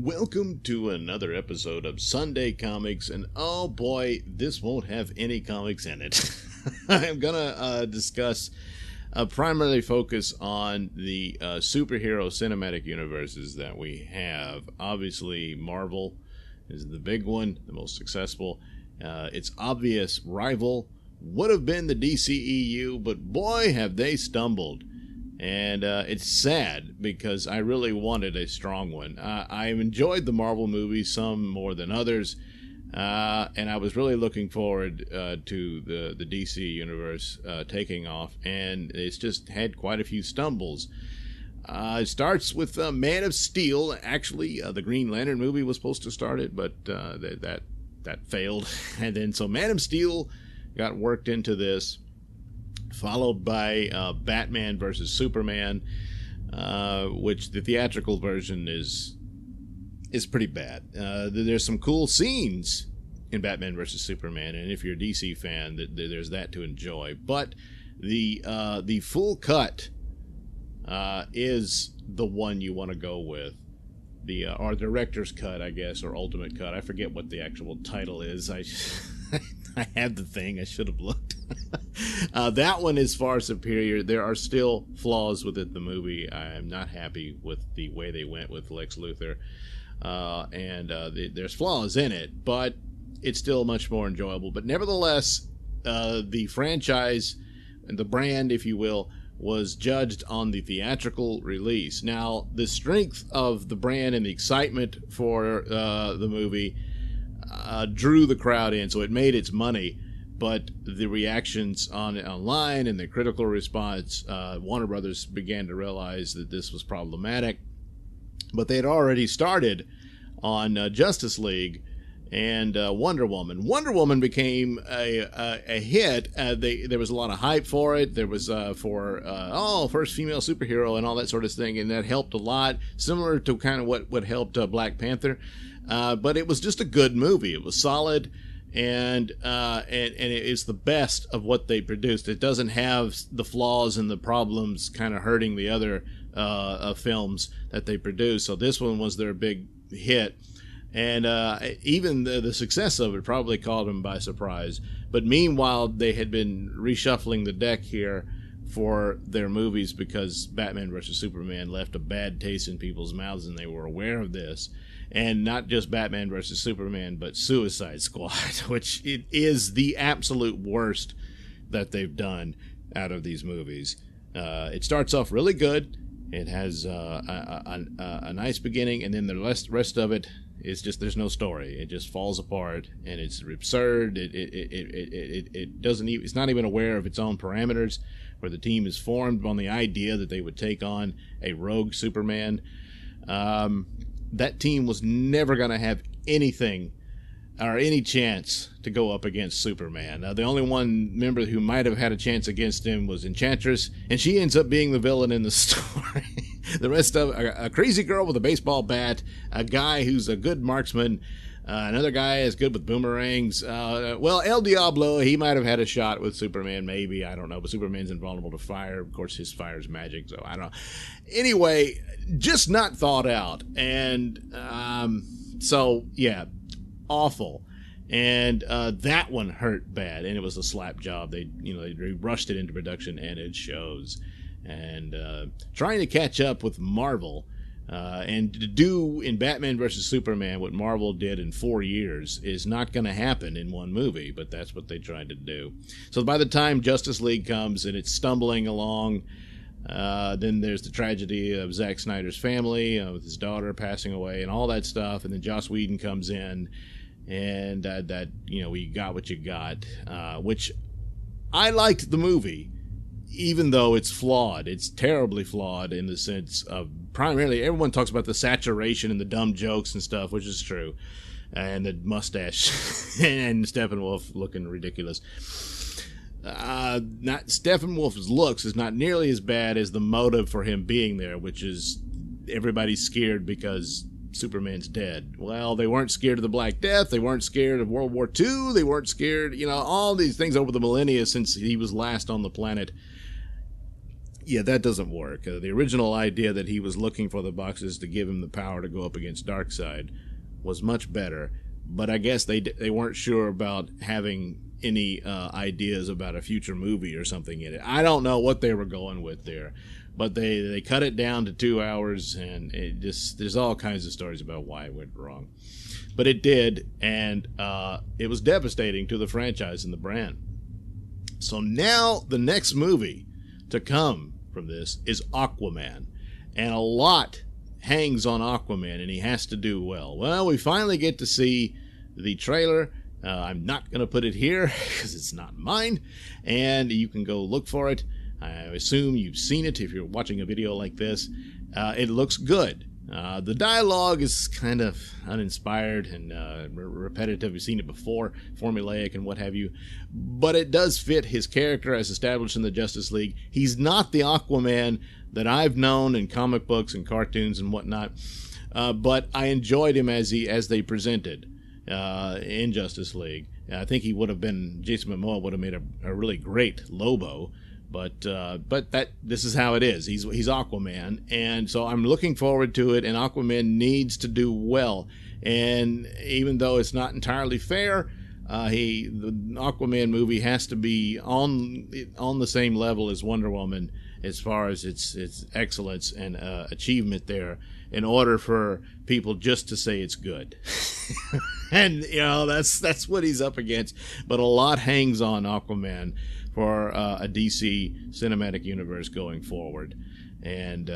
Welcome to another episode of Sunday Comics, and oh boy, this won't have any comics in it. I'm gonna discuss, primarily focus on the superhero cinematic universes that we have. Obviously, Marvel is the big one, the most successful. Its obvious rival would have been the DCEU, but boy, have they stumbled. And it's sad because I really wanted a strong one. I enjoyed the Marvel movies, some more than others, and I was really looking forward to the DC universe taking off, and it's just had quite a few stumbles. It starts with Man of Steel. Actually, the Green Lantern movie was supposed to start it, but that failed. And then so Man of Steel got worked into this, followed by Batman versus Superman, which the theatrical version is pretty bad. There's some cool scenes in Batman versus Superman, and if you're a DC fan, there's that to enjoy. But the full cut is the one you want to go with. Or director's cut, I guess, or ultimate cut. I forget what the actual title is. I had the thing. I should have looked. That one is far superior. There are still flaws within the movie. I am not happy with the way they went with Lex Luthor. There's flaws in it, but it's still much more enjoyable. But nevertheless, the franchise, and the brand, if you will, was judged on the theatrical release. Now, the strength of the brand and the excitement for the movie drew the crowd in, so it made its money. But the reactions online and the critical response, Warner Brothers began to realize that this was problematic. But they had already started on Justice League and Wonder Woman. Wonder Woman became a hit. There was a lot of hype for it. There was first female superhero and all that sort of thing, and that helped a lot, similar to kind of what helped Black Panther. But it was just a good movie. It was solid. And it's the best of what they produced. It doesn't have the flaws and the problems kind of hurting the other films that they produced. So this one was their big hit, and even the success of it probably caught them by surprise. But meanwhile, they had been reshuffling the deck here for their movies because Batman vs. Superman left a bad taste in people's mouths, and they were aware of this. And not just Batman vs. Superman, but Suicide Squad, which it is the absolute worst that they've done out of these movies. It starts off really good. It has a nice beginning, and then the rest of it is just, there's no story. It just falls apart, and it's absurd. It doesn't even, it's not even aware of its own parameters, where the team is formed on the idea that they would take on a rogue Superman. That team was never going to have anything or any chance to go up against Superman. The only one member who might have had a chance against him was Enchantress, and she ends up being the villain in the story. The rest of a crazy girl with a baseball bat, a guy who's a good marksman, another guy is good with boomerangs. El Diablo, he might have had a shot with Superman, maybe, I don't know, but Superman's invulnerable to fire. Of course, his fire's magic, so I don't know. Anyway, just not thought out, and so yeah, awful. And that one hurt bad, and it was a slap job. They rushed it into production, and it shows. And trying to catch up with Marvel, and to do in Batman vs. Superman what Marvel did in 4 years is not going to happen in one movie, but that's what they tried to do. So by the time Justice League comes and it's stumbling along, then there's the tragedy of Zack Snyder's family with his daughter passing away and all that stuff, and then Joss Whedon comes in, and we got what you got, which I liked the movie. Even though it's flawed, it's terribly flawed in the sense of, primarily, everyone talks about the saturation and the dumb jokes and stuff, which is true, and the mustache and Steppenwolf looking ridiculous. Not Steppenwolf's looks is not nearly as bad as the motive for him being there, which is everybody's scared because Superman's dead. Well, they weren't scared of the Black Death. They weren't scared of World War II. They weren't scared, all these things over the millennia since he was last on the planet. yeah, that doesn't work. The original idea that he was looking for the boxes to give him the power to go up against Darkseid was much better, but I guess they weren't sure about having any ideas about a future movie or something in it. I don't know what they were going with there, but they cut it down to 2 hours, and it just, there's all kinds of stories about why it went wrong. But it did, and it was devastating to the franchise and the brand. So now the next movie to come from this is Aquaman, and a lot hangs on Aquaman, and he has to do well. Well, we finally get to see the trailer. I'm not going to put it here because it's not mine, and you can go look for it. I assume you've seen it if you're watching a video like this. It looks good. The dialogue is kind of uninspired and repetitive. We've seen it before, formulaic and what have you. But it does fit his character as established in the Justice League. He's not the Aquaman that I've known in comic books and cartoons and whatnot. But I enjoyed him as they presented in Justice League. I think he would have been, Jason Momoa would have made a really great Lobo. But this is how it is. He's Aquaman, and so I'm looking forward to it. And Aquaman needs to do well. And even though it's not entirely fair, the Aquaman movie has to be on the same level as Wonder Woman as far as its excellence and achievement there, in order for people just to say it's good. And that's what he's up against. But a lot hangs on Aquaman for a DC cinematic universe going forward. And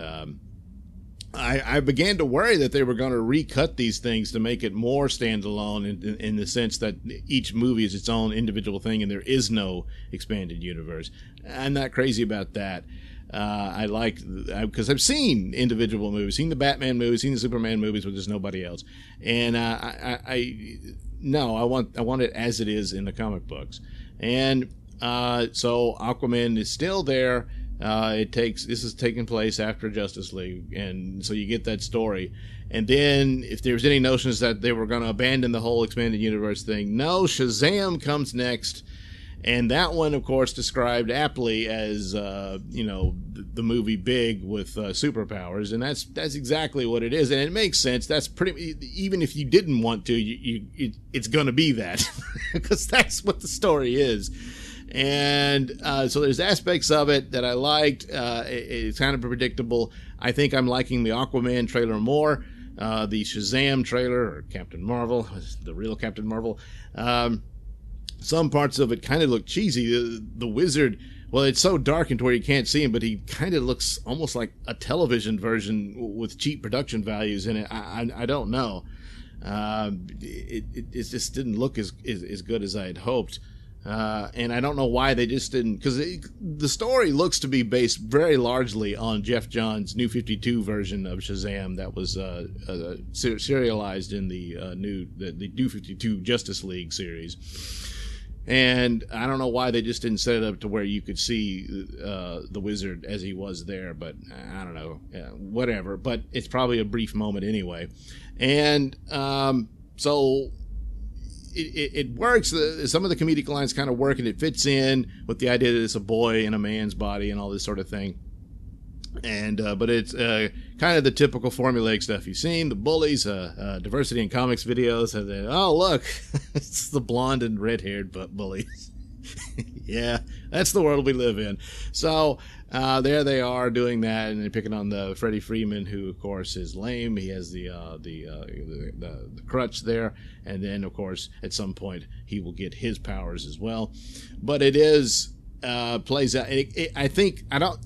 I began to worry that they were going to recut these things to make it more standalone in the sense that each movie is its own individual thing and there is no expanded universe. I'm not crazy about that. I like, because I've seen individual movies, seen the Batman movies, seen the Superman movies, but there's nobody else. And I want it as it is in the comic books. And so Aquaman is still there. This is taking place after Justice League, and so you get that story. And then if there's any notions that they were going to abandon the whole expanded universe thing, no, Shazam comes next. And that one, of course, described aptly as, the movie Big with superpowers. And that's exactly what it is. And it makes sense. That's pretty, even if you didn't want to, it's going to be that. Because that's what the story is. And so there's aspects of it that I liked. It's kind of predictable. I think I'm liking the Aquaman trailer more. The Shazam trailer, or Captain Marvel, the real Captain Marvel, some parts of it kind of look cheesy. The wizard, well, it's so darkened where you can't see him, but he kind of looks almost like a television version with cheap production values in it. I don't know. It just didn't look as good as I had hoped. And I don't know why they just didn't, because the story looks to be based very largely on Jeff Johns' New 52 version of Shazam that was serialized in the New 52 Justice League series. And I don't know why they just didn't set it up to where you could see the wizard as he was there, but I don't know, whatever. But it's probably a brief moment anyway. And so it works. Some of the comedic lines kind of work, and it fits in with the idea that it's a boy in a man's body and all this sort of thing. And but it's kind of the typical formulaic stuff you've seen. The bullies, diversity in comics videos, and then, oh look, it's the blonde and red-haired bullies. Yeah, that's the world we live in. So there they are doing that, and they're picking on the Freddie Freeman, who of course is lame. He has the crutch there, and then of course at some point he will get his powers as well. But it is. Plays out.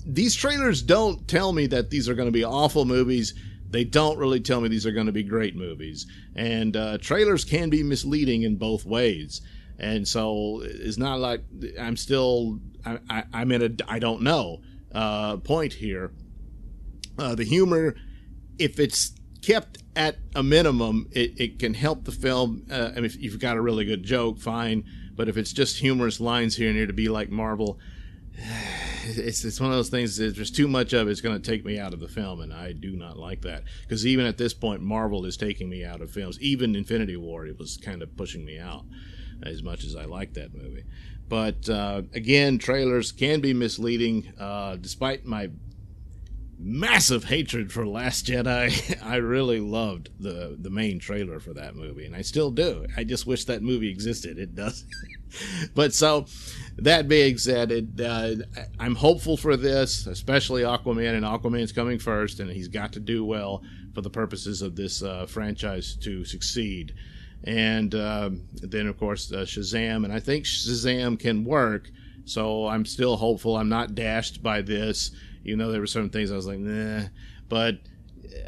These trailers don't tell me that these are going to be awful movies. They don't really tell me these are going to be great movies. And trailers can be misleading in both ways. And so it's not like I'm in a I don't know point here. The humor, if it's kept at a minimum, it can help the film. If you've got a really good joke, fine. But if it's just humorous lines here and there to be like Marvel, it's one of those things that if there's too much of it, it's going to take me out of the film, and I do not like that. Because even at this point, Marvel is taking me out of films. Even Infinity War, it was kind of pushing me out as much as I like that movie. But again, trailers can be misleading. Despite my massive hatred for Last Jedi. I really loved the main trailer for that movie, and I still do. I just wish that movie existed. It does. But so, that being said, I'm hopeful for this, especially Aquaman, and Aquaman's coming first, and he's got to do well for the purposes of this franchise to succeed. And then, of course, Shazam, and I think Shazam can work, so I'm still hopeful. I'm not dashed by this. You know, there were certain things I was like, nah, but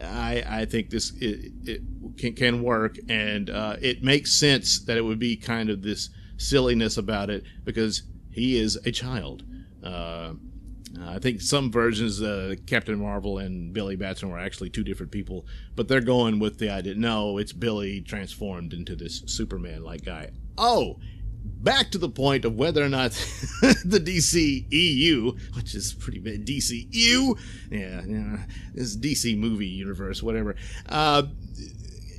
I think this it can work, and it makes sense that it would be kind of this silliness about it because he is a child. I think some versions, Captain Marvel and Billy Batson were actually two different people, but they're going with the idea, no, it's Billy transformed into this Superman-like guy. Oh, back to the point of whether or not the DCEU, which is pretty bad, DCEU, this DC movie universe, whatever,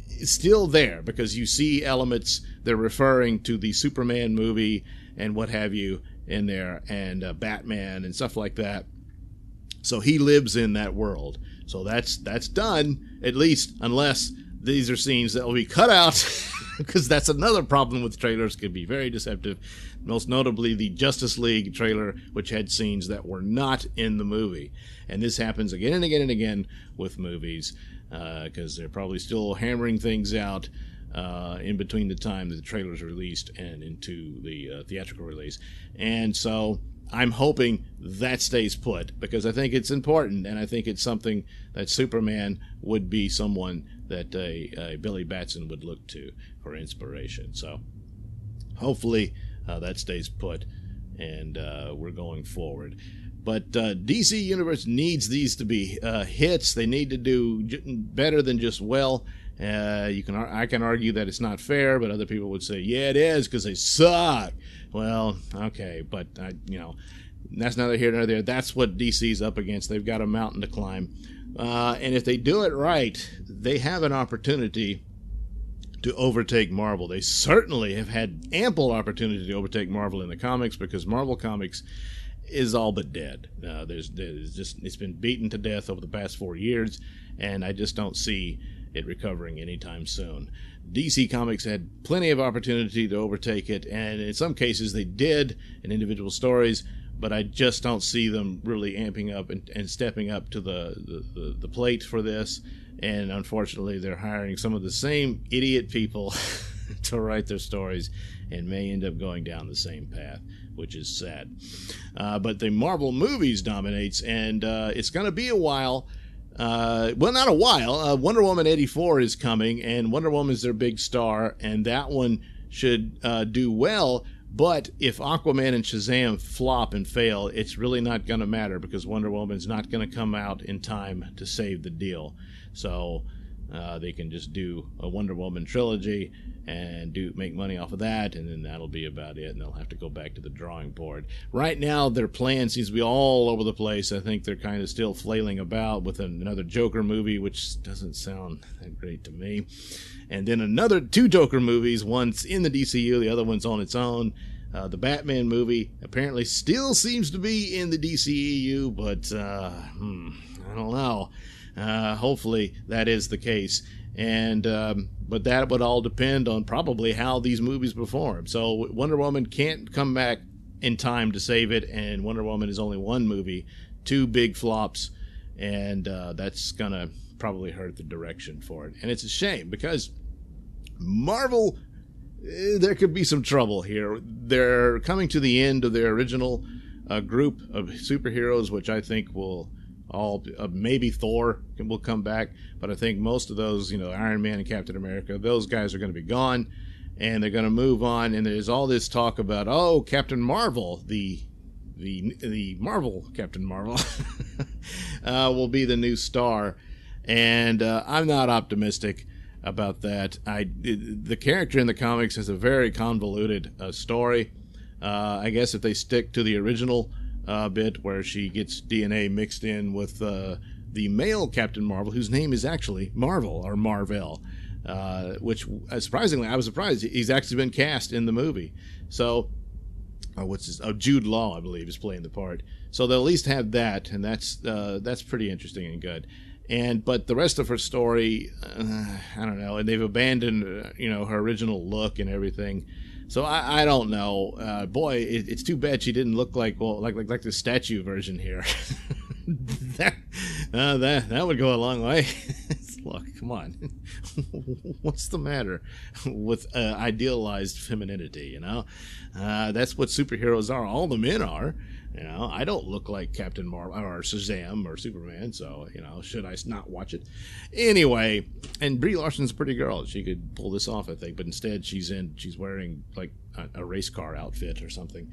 it's still there because you see elements, they're referring to the Superman movie and what have you in there, and Batman and stuff like that. So he lives in that world. So that's done, at least, unless these are scenes that will be cut out, because that's another problem with trailers, can be very deceptive. Most notably the Justice League trailer, which had scenes that were not in the movie. And this happens again and again and again with movies, because they're probably still hammering things out in between the time that the trailer's released and into the theatrical release. And so I'm hoping that stays put, because I think it's important, and I think it's something that Superman would be someone that a Billy Batson would look to for inspiration. So hopefully that stays put, and we're going forward. But DC Universe needs these to be hits. They need to do better than just well. I can argue that it's not fair, but other people would say, yeah, it is, because they suck. Well, okay, but that's neither here nor there. That's what DC's up against. They've got a mountain to climb, and if they do it right, they have an opportunity to overtake Marvel. They certainly have had ample opportunity to overtake Marvel in the comics, because Marvel Comics is all but dead. It's been beaten to death over the past 4 years, and I just don't see it recovering anytime soon. DC Comics had plenty of opportunity to overtake it, and in some cases they did in individual stories, but I just don't see them really amping up and stepping up to the plate for this. And unfortunately, they're hiring some of the same idiot people to write their stories, and may end up going down the same path, which is sad. But the Marvel movies dominates, and it's going to be a while. Well, not a while. Wonder Woman 84 is coming, and Wonder Woman is their big star, and that one should do well. But if Aquaman and Shazam flop and fail, it's really not going to matter, because Wonder Woman's not going to come out in time to save the deal. So they can just do a Wonder Woman trilogy and make money off of that, and then that'll be about it, and they'll have to go back to the drawing board. Right now, their plan seems to be all over the place. I think they're kind of still flailing about with another Joker movie, which doesn't sound that great to me. And then another 2 Joker movies, one's in the DCU, the other one's on its own. The Batman movie apparently still seems to be in the DCEU, but I don't know. Hopefully that is the case. And but that would all depend on probably how these movies perform. So Wonder Woman can't come back in time to save it, and Wonder Woman is only one movie, 2 big flops, and that's gonna probably hurt the direction for it. And it's a shame, because Marvel, there could be some trouble here. They're coming to the end of their original group of superheroes, which I think will all maybe Thor will come back, but I think most of those, Iron Man and Captain America, those guys are going to be gone, and they're going to move on. And there's all this talk about, Captain Marvel, the Marvel Captain Marvel will be the new star, and I'm not optimistic about that. The character in the comics has a very convoluted story. I guess if they stick to the original bit where she gets DNA mixed in with the male Captain Marvel, whose name is actually Marvel or Marvel, which surprisingly, I was surprised he's actually been cast in the movie. So Jude Law, I believe, is playing the part. So they'll at least have that, and that's pretty interesting and good. But the rest of her story, I don't know. And they've abandoned, her original look and everything. So I don't know. Boy, it's too bad she didn't look like the statue version here. that would go a long way. Look, come on. What's the matter with idealized femininity? That's what superheroes are. All the men are. I don't look like Captain Marvel or Shazam or Superman, so should I not watch it? Anyway, and Brie Larson's a pretty girl. She could pull this off, I think, but instead she's wearing like a race car outfit or something.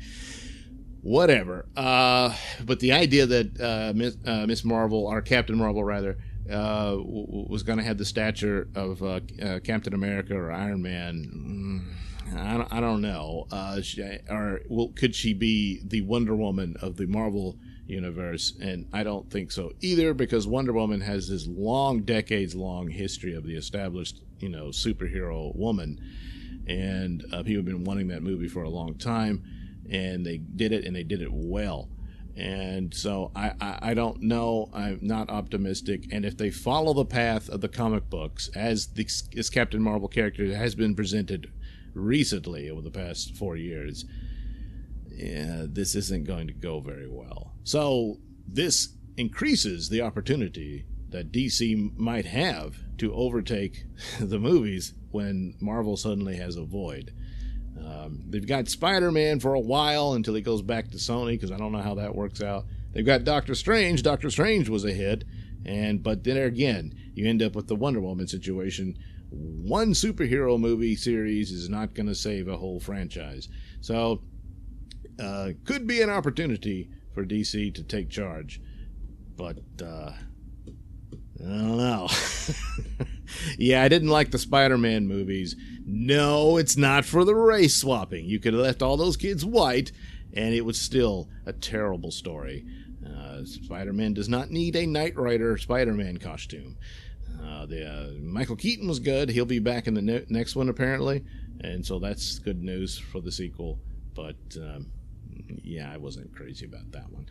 Whatever. But the idea that Miss Marvel, or Captain Marvel rather, was going to have the stature of Captain America or Iron Man, I don't know. Could she be the Wonder Woman of the Marvel universe? And I don't think so either, because Wonder Woman has this decades-long history of the established, superhero woman, and people have been wanting that movie for a long time, and they did it, and they did it well. And so I don't know. I'm not optimistic. And if they follow the path of the comic books, as this Captain Marvel character has been presented recently over the past 4 years, this isn't going to go very well. So this increases the opportunity that DC might have to overtake the movies when Marvel suddenly has a void. They've got Spider-Man for a while until he goes back to Sony, because I don't know how that works out. They've got Doctor Strange. Doctor Strange was a hit, but then again, you end up with the Wonder Woman situation. One superhero movie series is not going to save a whole franchise. So, could be an opportunity for DC to take charge, but I don't know. Yeah, I didn't like the Spider-Man movies. No, it's not for the race swapping. You could have left all those kids white, and it was still a terrible story. Spider-Man does not need a Knight Rider Spider-Man costume. Michael Keaton was good. He'll be back in the next one, apparently, and so that's good news for the sequel. But yeah, I wasn't crazy about that one.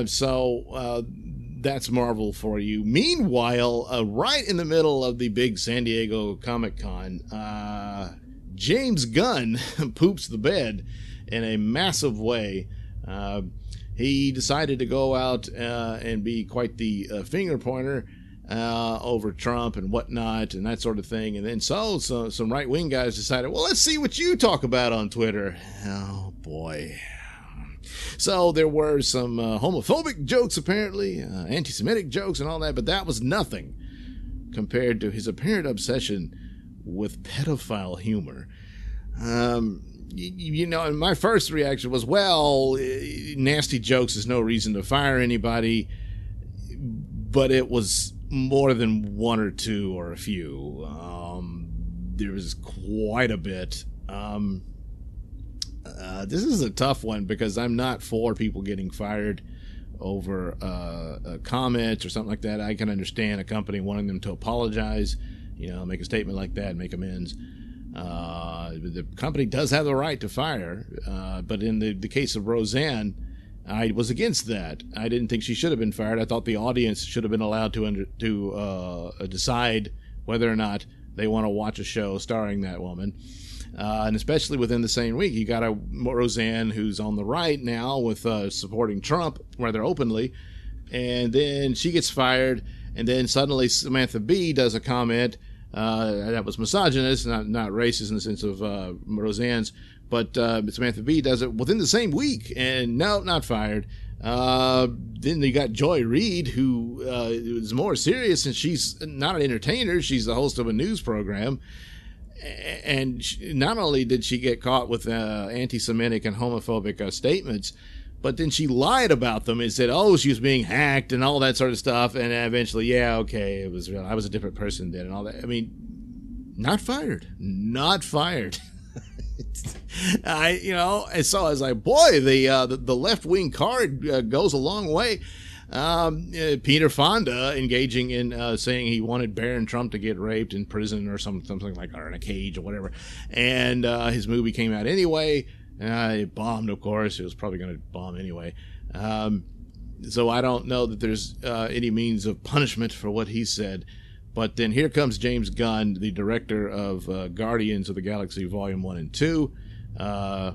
So that's Marvel for you. Meanwhile, right in the middle of the big San Diego Comic-Con, James Gunn poops the bed in a massive way. He decided to go out and be quite the finger pointer over Trump and whatnot and that sort of thing. And then so some right-wing guys decided, well, let's see what you talk about on Twitter. Oh, boy. So there were some homophobic jokes, apparently, anti-Semitic jokes and all that, but that was nothing compared to his apparent obsession with pedophile humor. And my first reaction was, well, nasty jokes is no reason to fire anybody, but it was more than one or two or a few. There was quite a bit. This is a tough one because I'm not for people getting fired over a comment or something like that. I can understand a company wanting them to apologize, make a statement like that and make amends. The company does have the right to fire, but in the case of Roseanne, I was against that. I didn't think she should have been fired. I thought the audience should have been allowed to decide whether or not they want to watch a show starring that woman. And especially within the same week, you got a Roseanne who's on the right now with supporting Trump rather openly, and then she gets fired, and then suddenly Samantha Bee does a comment that was misogynist, not racist in the sense of Roseanne's, but Samantha Bee does it within the same week, and no, not fired. Then you got Joy Reid, who is more serious, and she's not an entertainer, she's the host of a news program. And not only did she get caught with anti-Semitic and homophobic statements, but then she lied about them and said, oh, she was being hacked and all that sort of stuff. And eventually, yeah, okay, it was real. I was a different person then and all that. I mean, not fired. Not fired. And so I was like, boy, the left-wing card goes a long way. Peter Fonda engaging in saying he wanted Barron Trump to get raped in prison or something like, or in a cage or whatever, and his movie came out anyway. It bombed, of course. It was probably going to bomb anyway. So I don't know that there's any means of punishment for what he said. But then here comes James Gunn, the director of Guardians of the Galaxy Volume 1 and 2. I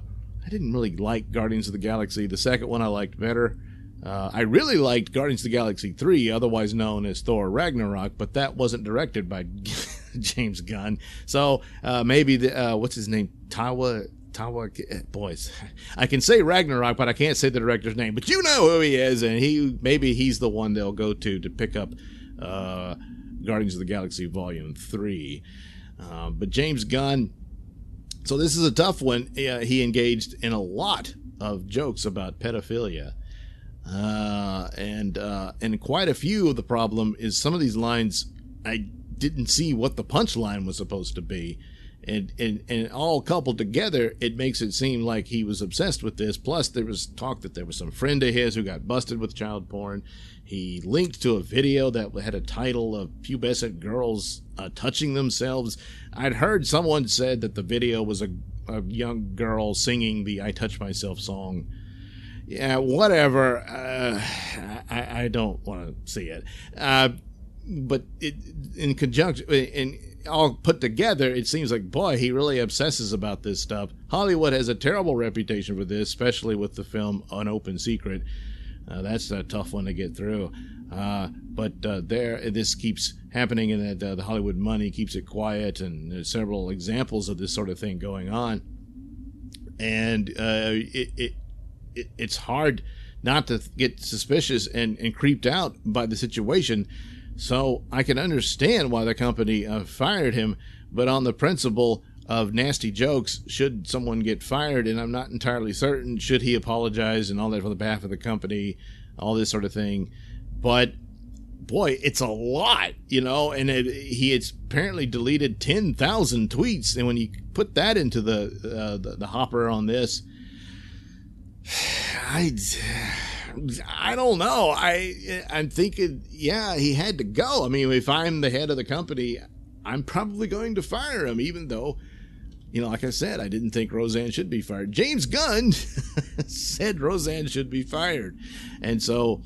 didn't really like Guardians of the Galaxy. The second one I liked better. I really liked Guardians of the Galaxy 3, otherwise known as Thor Ragnarok, but that wasn't directed by James Gunn. So maybe, what's his name? Tawa, boys. I can say Ragnarok, but I can't say the director's name. But you know who he is, and maybe he's the one they'll go to pick up Guardians of the Galaxy Volume 3. But James Gunn, so this is a tough one. He engaged in a lot of jokes about pedophilia. And quite a few of the problem is some of these lines, I didn't see what the punchline was supposed to be. And all coupled together, it makes it seem like he was obsessed with this. Plus, there was talk that there was some friend of his who got busted with child porn. He linked to a video that had a title of pubescent girls touching themselves. I'd heard someone said that the video was a young girl singing the I Touch Myself song. Yeah, whatever. I don't want to see it. But in conjunction, and all put together, it seems like, boy, he really obsesses about this stuff. Hollywood has a terrible reputation for this, especially with the film An Open Secret. That's a tough one to get through. But this keeps happening, and that the Hollywood money keeps it quiet, and there's several examples of this sort of thing going on. And it's hard not to get suspicious and creeped out by the situation. So I can understand why the company fired him, but on the principle of nasty jokes, should someone get fired, and I'm not entirely certain, should he apologize and all that for the behalf of the company, all this sort of thing. But boy, it's a lot, and he had apparently deleted 10,000 tweets, and when you put that into the hopper on this, I don't know. I'm thinking, yeah, he had to go. I mean, if I'm the head of the company, I'm probably going to fire him, even though, like I said, I didn't think Roseanne should be fired. James Gunn said Roseanne should be fired. And so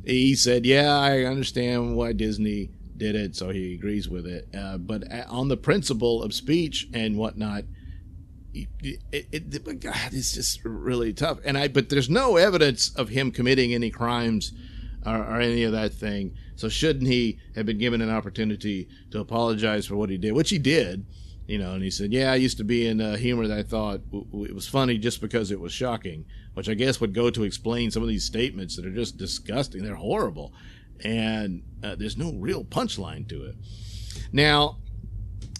he said, yeah, I understand why Disney did it, so he agrees with it. But on the principle of speech and whatnot, God, it's just really tough. But there's no evidence of him committing any crimes or any of that thing. So shouldn't he have been given an opportunity to apologize for what he did, which he did, and he said, yeah, I used to be in humor that I thought it was funny just because it was shocking, which I guess would go to explain some of these statements that are just disgusting. They're horrible. And there's no real punchline to it. Now,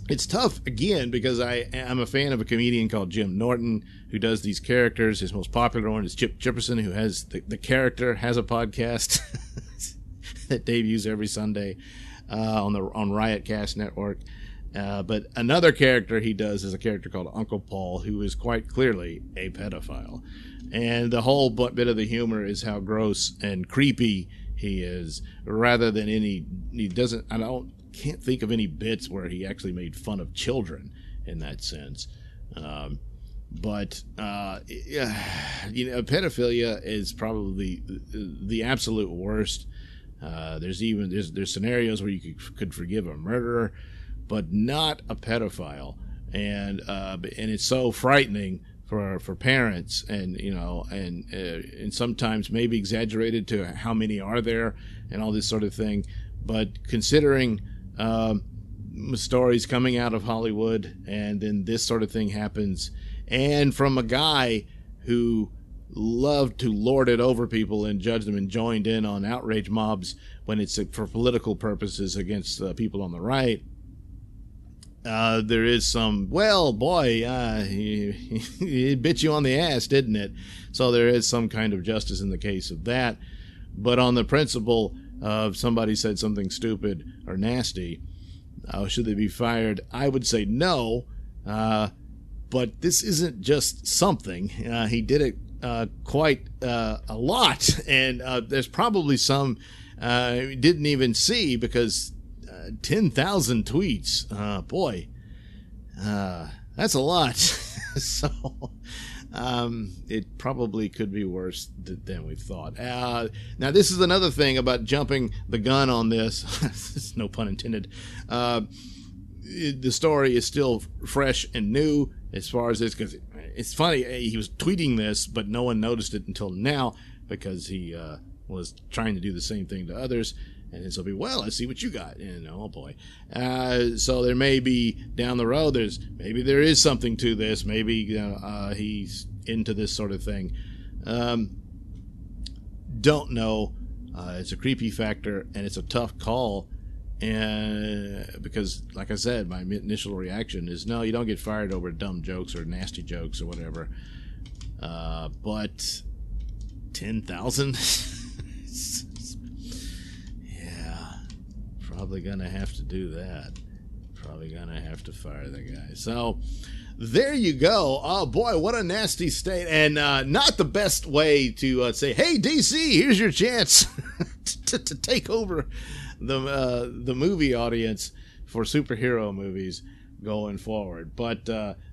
it's tough, again, because I'm a fan of a comedian called Jim Norton who does these characters. His most popular one is Chip Chipperson, who has the character has a podcast that debuts every Sunday on Riotcast Network. But another character he does is a character called Uncle Paul, who is quite clearly a pedophile. And the whole bit of the humor is how gross and creepy he is, rather than can't think of any bits where he actually made fun of children in that sense. But pedophilia is probably the absolute worst. There's scenarios where you could forgive a murderer, but not a pedophile. And it's so frightening for parents, and and sometimes maybe exaggerated to how many are there and all this sort of thing. But considering stories coming out of Hollywood, and then this sort of thing happens, and from a guy who loved to lord it over people and judge them and joined in on outrage mobs when it's for political purposes against people on the right, there is some, well, boy, it bit you on the ass, didn't it? So there is some kind of justice in the case of that. But on the principle of somebody said something stupid or nasty, should they be fired? I would say no, but this isn't just something. He did it quite a lot, and there's probably some we didn't even see, because 10,000 tweets, boy, that's a lot. So it probably could be worse than we thought. Now, this is another thing about jumping the gun on this. No pun intended. The story is still fresh and new as far as this, because it's funny, he was tweeting this, but no one noticed it until now, because he was trying to do the same thing to others. And then so people, well, let's see what you got. And oh boy. So there may be down the road, maybe there is something to this. Maybe he's into this sort of thing. Don't know. It's a creepy factor, and it's a tough call. And because, like I said, my initial reaction is, no, you don't get fired over dumb jokes or nasty jokes or whatever. But 10,000? Yeah, probably gonna have to do that. Probably gonna have to fire the guy. So there you go. Oh boy, what a nasty state, and not the best way to say, hey DC, here's your chance to take over the movie audience for superhero movies going forward. But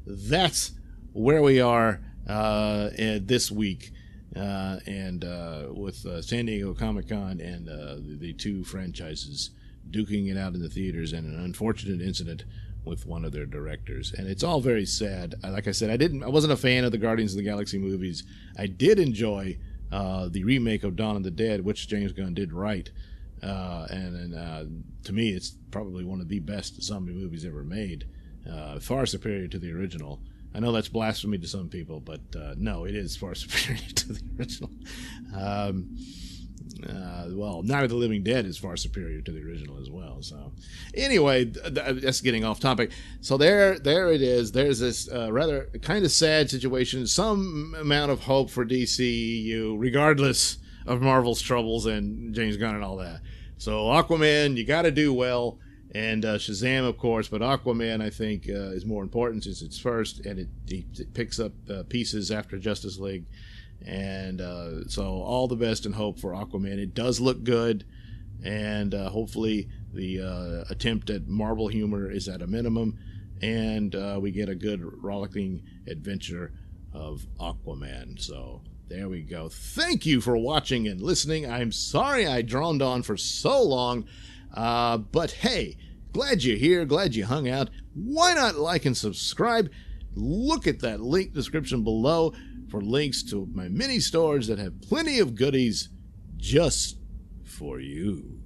that's where we are this week, and with San Diego Comic-Con and the two franchises duking it out in the theaters, and an unfortunate incident with one of their directors. And it's all very sad. Like I said, I wasn't a fan of the Guardians of the Galaxy movies. I did enjoy the remake of Dawn of the Dead, which James Gunn did write. And to me, it's probably one of the best zombie movies ever made. Far superior to the original. I know that's blasphemy to some people, but no, it is far superior to the original. Well, Night of the Living Dead is far superior to the original as well. So anyway, that's getting off topic. So there it is. There's this rather kind of sad situation. Some amount of hope for DCEU, regardless of Marvel's troubles and James Gunn and all that. So Aquaman, you got to do well, and Shazam, of course, but Aquaman, I think, is more important since it's first, and it picks up pieces after Justice League. And so all the best and hope for Aquaman. It does look good, and hopefully the attempt at Marvel humor is at a minimum, and we get a good rollicking adventure of Aquaman. So there we go. Thank you for watching and listening. I'm sorry I droned on for so long, but hey, glad you're here, glad you hung out. Why not like and subscribe? Look at that link description below for links to my mini stores that have plenty of goodies just for you.